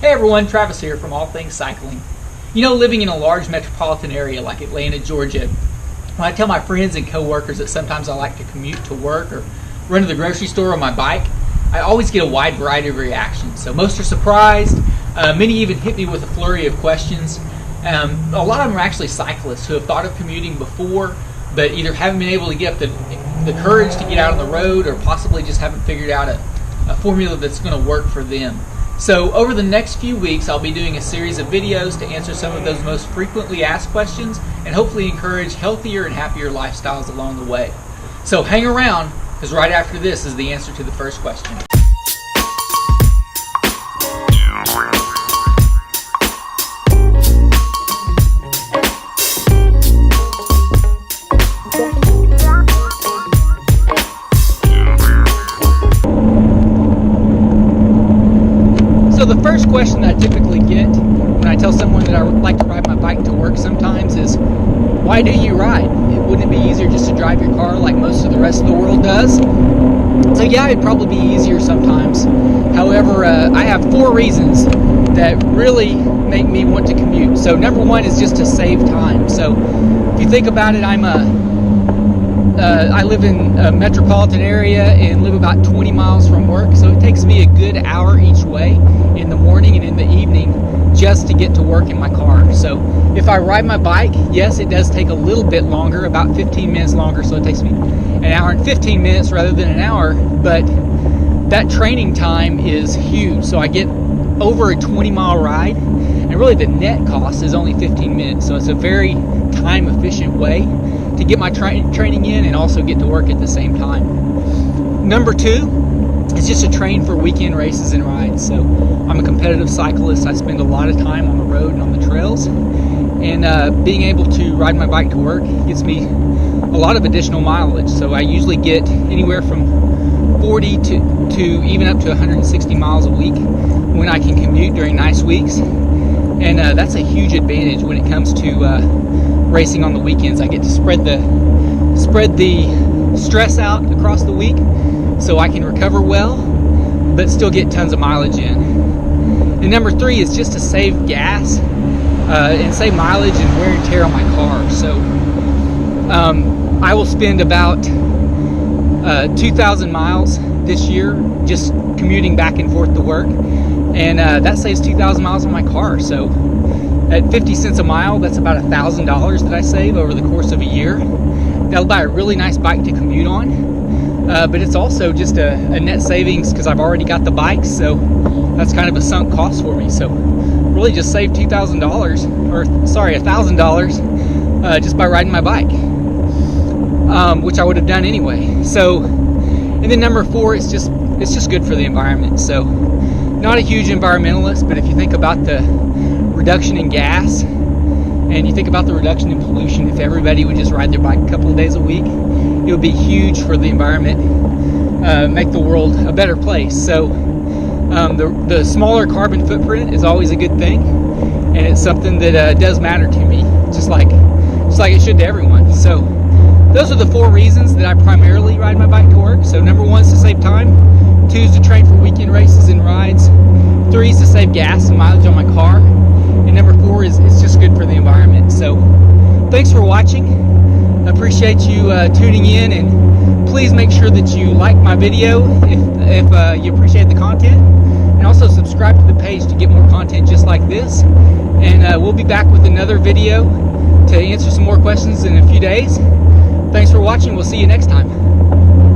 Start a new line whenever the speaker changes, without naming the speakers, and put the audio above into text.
Hey everyone, Travis here from All Things Cycling. You know, living in a large metropolitan area like Atlanta, Georgia, when I tell my friends and coworkers that sometimes I like to commute to work or run to the grocery store on my bike, I always get a wide variety of reactions. So most are surprised, many even hit me with a flurry of questions. A lot of them are actually cyclists who have thought of commuting before, but either haven't been able to get up the courage to get out on the road or possibly just haven't figured out a formula that's going to work for them. So over the next few weeks, I'll be doing a series of videos to answer some of those most frequently asked questions and hopefully encourage healthier and happier lifestyles along the way. So hang around, because right after this is the answer to the first question. So the first question that I typically get when I tell someone that I would like to ride my bike to work sometimes is, why do you ride? Wouldn't it be easier just to drive your car like most of the rest of the world does? So yeah, it'd probably be easier sometimes. However, I have 4 reasons that really make me want to commute. So number 1 is just to save time. So if you think about it, I live in a metropolitan area and live about 20 miles from work, so it takes me a good hour each way in the morning and in the evening just to get to work in my car. So if I ride my bike, yes, it does take a little bit longer, about 15 minutes longer, so it takes me an hour and 15 minutes rather than an hour, but that training time is huge. So I get over a 20-mile ride, and really the net cost is only 15 minutes, so it's a very time-efficient way to get my training in and also get to work at the same time. Number 2 is just to train for weekend races and rides. So I'm a competitive cyclist. I spend a lot of time on the road and on the trails, and being able to ride my bike to work gets me a lot of additional mileage. So I usually get anywhere from 40 to even up to 160 miles a week when I can commute during nice weeks, and that's a huge advantage when it comes to racing on the weekends. I get to spread the stress out across the week so I can recover well but still get tons of mileage in. And number 3 is just to save gas and save mileage and wear and tear on my car. So I will spend about 2,000 miles this year just commuting back and forth to work, and that saves 2,000 miles on my car. So at 50 cents a mile, that's about $1,000 that I save over the course of a year. That'll buy a really nice bike to commute on, but it's also just a net savings because I've already got the bike, so that's kind of a sunk cost for me. So really just saved $1,000 just by riding my bike, which I would have done anyway. So, and then number 4 is it's just good for the environment. So not a huge environmentalist, but if you think about the reduction in gas and you think about the reduction in pollution, if everybody would just ride their bike a couple of days a week, it would be huge for the environment, make the world a better place. So the smaller carbon footprint is always a good thing, and it's something that does matter to me, just like it should to everyone. So those are the 4 reasons that I primarily ride my bike to work. So number 1 is to save time, 2 is to train for weekend races and rides, 3 is to save gas and mileage on my car, and number 4 is just good for the environment. So thanks for watching. I appreciate you tuning in, and please make sure that you like my video if you appreciate the content, and also subscribe to the page to get more content just like this. And we'll be back with another video to answer some more questions in a few days. Thanks for watching. We'll see you next time.